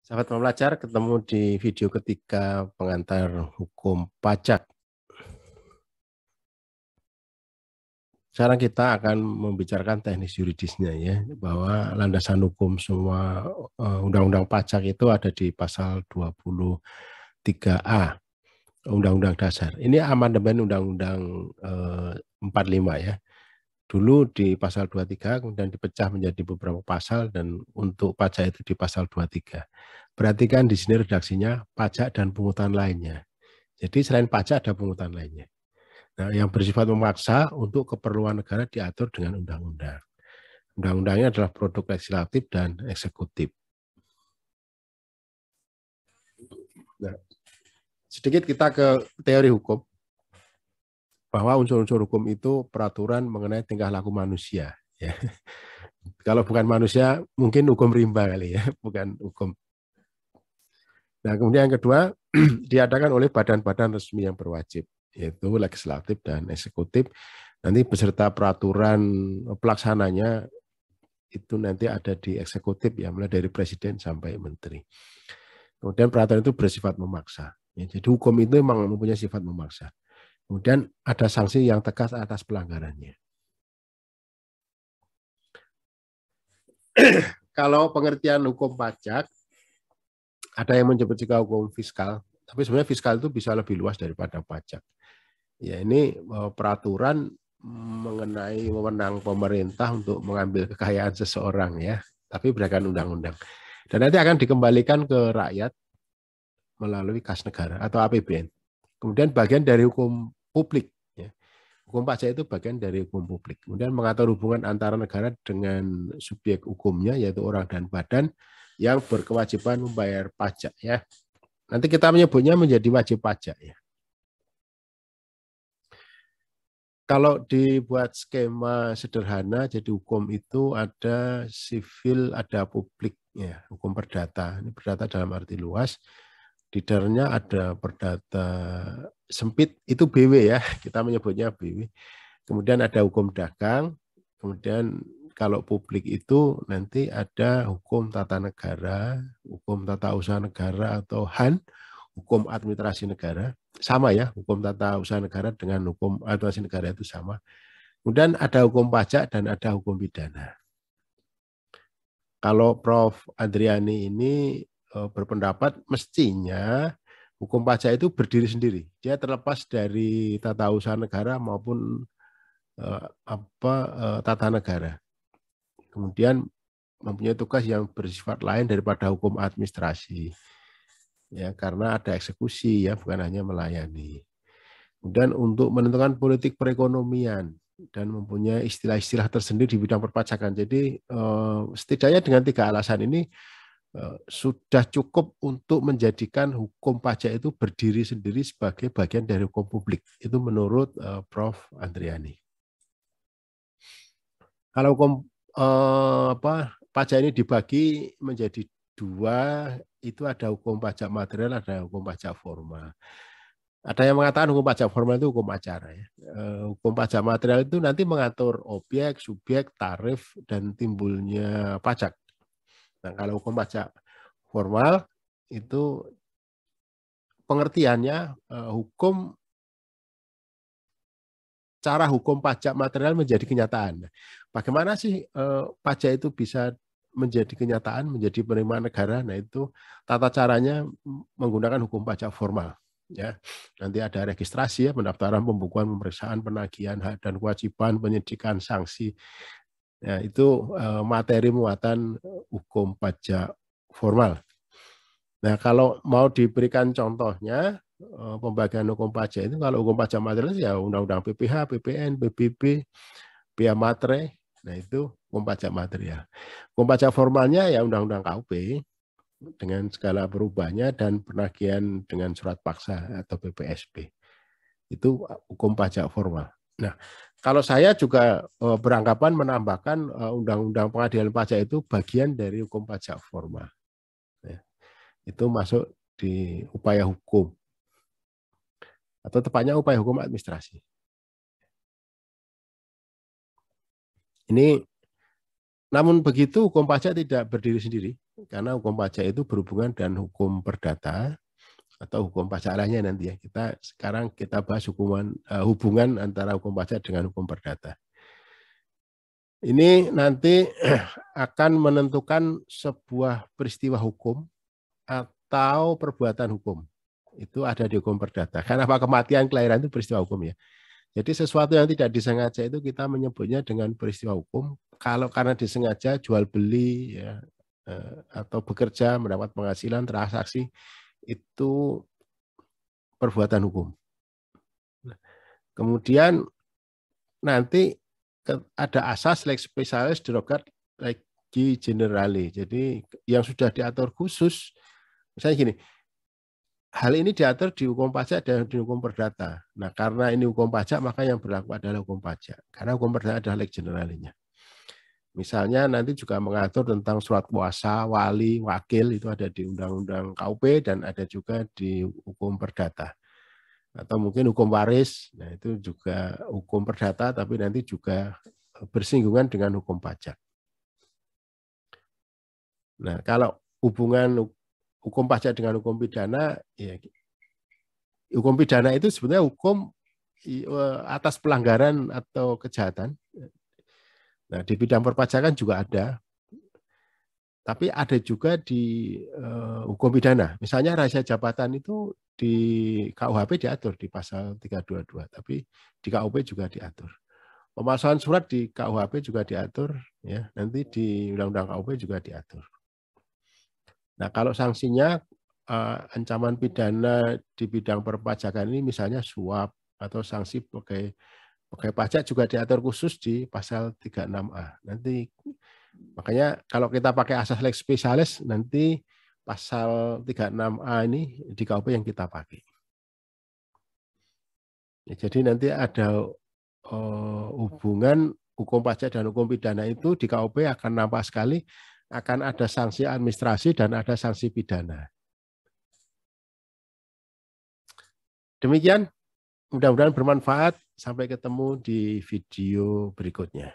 Sahabat pembelajar, ketemu di video ketiga pengantar hukum pajak. Sekarang kita akan membicarakan teknis yuridisnya ya, bahwa landasan hukum semua undang-undang pajak itu ada di pasal 23A Undang-Undang Dasar. Ini amandemen Undang-Undang 45 ya. Dulu di pasal 23 kemudian dipecah menjadi beberapa pasal dan untuk pajak itu di pasal 23. Perhatikan di sini redaksinya pajak dan pungutan lainnya. Jadi selain pajak ada pungutan lainnya. Nah, yang bersifat memaksa untuk keperluan negara diatur dengan undang-undang. Undang-undangnya adalah produk legislatif dan eksekutif. Nah, sedikit kita ke teori hukum, bahwa unsur-unsur hukum itu peraturan mengenai tingkah laku manusia. Ya. Kalau bukan manusia, mungkin hukum rimba kali ya, bukan hukum. Nah, kemudian yang kedua, diadakan oleh badan-badan resmi yang berwajib, yaitu legislatif dan eksekutif. Nanti beserta peraturan pelaksananya itu nanti ada di eksekutif ya, mulai dari presiden sampai menteri. Kemudian peraturan itu bersifat memaksa. Ya, jadi hukum itu memang mempunyai sifat memaksa. Kemudian ada sanksi yang tegas atas pelanggarannya. Kalau pengertian hukum pajak, ada yang menyebut juga hukum fiskal, tapi sebenarnya fiskal itu bisa lebih luas daripada pajak. Ya, ini peraturan mengenai wewenang pemerintah untuk mengambil kekayaan seseorang ya, tapi berdasarkan undang-undang. Dan nanti akan dikembalikan ke rakyat melalui kas negara atau APBN. Kemudian bagian dari hukum publik. Ya. Hukum pajak itu bagian dari hukum publik. Kemudian mengatur hubungan antara negara dengan subjek hukumnya, yaitu orang dan badan yang berkewajiban membayar pajak. Ya. Nanti kita menyebutnya menjadi wajib pajak. Ya. Kalau dibuat skema sederhana, jadi hukum itu ada sivil, ada publik. Ya. Hukum perdata. Ini perdata dalam arti luas. Di dalamnya ada perdata sempit, itu BW ya, kita menyebutnya BW. Kemudian ada hukum dagang, kemudian kalau publik itu nanti ada hukum tata negara, hukum tata usaha negara atau HAN, hukum administrasi negara, sama ya, hukum tata usaha negara dengan hukum administrasi negara itu sama. Kemudian ada hukum pajak dan ada hukum pidana. Kalau Prof. Andriani ini berpendapat mestinya hukum pajak itu berdiri sendiri. Dia terlepas dari tata usaha negara maupun tata negara. Kemudian mempunyai tugas yang bersifat lain daripada hukum administrasi. Ya, karena ada eksekusi ya, bukan hanya melayani. Kemudian untuk menentukan politik perekonomian dan mempunyai istilah-istilah tersendiri di bidang perpajakan. Jadi setidaknya dengan 3 alasan ini sudah cukup untuk menjadikan hukum pajak itu berdiri sendiri sebagai bagian dari hukum publik. Itu menurut Prof. Andriani. Kalau hukum pajak ini dibagi menjadi 2, itu ada hukum pajak material, ada hukum pajak formal. Ada yang mengatakan hukum pajak formal itu hukum acara. Ya. Hukum pajak material itu nanti mengatur objek, subjek, tarif, dan timbulnya pajak. Nah, kalau hukum pajak formal itu pengertiannya cara hukum pajak material menjadi kenyataan. Bagaimana sih pajak itu bisa menjadi kenyataan, menjadi penerimaan negara? Nah, itu tata caranya menggunakan hukum pajak formal. Ya, nanti ada registrasi ya, pendaftaran, pembukuan, pemeriksaan, penagihan hak dan kewajiban, penyidikan, sanksi. Ya, itu materi muatan hukum pajak formal. Nah, kalau mau diberikan contohnya pembagian hukum pajak itu, kalau hukum pajak material ya undang-undang PPh, PPN, PBB, Bea Matre. Nah, itu hukum pajak material. Hukum pajak formalnya ya undang-undang KUP dengan segala perubahannya dan penagihan dengan surat paksa atau PPSP. Itu hukum pajak formal. Nah, kalau saya juga beranggapan menambahkan undang-undang pengadilan pajak itu bagian dari hukum pajak formal. Ya. Itu masuk di upaya hukum. Atau tepatnya upaya hukum administrasi. Ini, namun begitu hukum pajak tidak berdiri sendiri. karena hukum pajak itu berhubungan dengan hukum perdata atau hukum pajak lainnya nanti ya. Sekarang kita bahas hubungan antara hukum pajak dengan hukum perdata. Ini nanti akan menentukan sebuah peristiwa hukum atau perbuatan hukum. Itu ada di hukum perdata. Kenapa kematian, kelahiran itu peristiwa hukum ya. Jadi sesuatu yang tidak disengaja itu kita menyebutnya dengan peristiwa hukum. Kalau karena disengaja jual beli ya, atau bekerja mendapat penghasilan transaksi itu perbuatan hukum. Kemudian nanti ada asas lex specialis derogat legi generali. Jadi yang sudah diatur khusus, misalnya gini, hal ini diatur di hukum pajak dan di hukum perdata. Nah, karena ini hukum pajak, maka yang berlaku adalah hukum pajak. Karena hukum perdata adalah lex generalinya. Misalnya nanti juga mengatur tentang surat kuasa, wali, wakil, itu ada di Undang-Undang KUP dan ada juga di hukum perdata. Atau mungkin hukum waris, nah itu juga hukum perdata, tapi nanti juga bersinggungan dengan hukum pajak. Nah, kalau hubungan hukum pajak dengan hukum pidana, ya, hukum pidana itu sebenarnya hukum atas pelanggaran atau kejahatan. Nah, di bidang perpajakan juga ada, tapi ada juga di hukum pidana. Misalnya rahasia jabatan itu di KUHP diatur di pasal 322, tapi di KUP juga diatur. Pemalsuan surat di KUHP juga diatur, ya. Nanti di Undang-Undang KUP juga diatur. Nah, kalau sanksinya ancaman pidana di bidang perpajakan ini misalnya suap atau sanksi pegawai pajak juga diatur khusus di pasal 36A. Nanti makanya kalau kita pakai asas lex specialis nanti pasal 36A ini di KUP yang kita pakai. Ya, jadi nanti ada hubungan hukum pajak dan hukum pidana itu di KUP akan nampak sekali, akan ada sanksi administrasi dan ada sanksi pidana. Demikian, mudah-mudahan bermanfaat. Sampai ketemu di video berikutnya.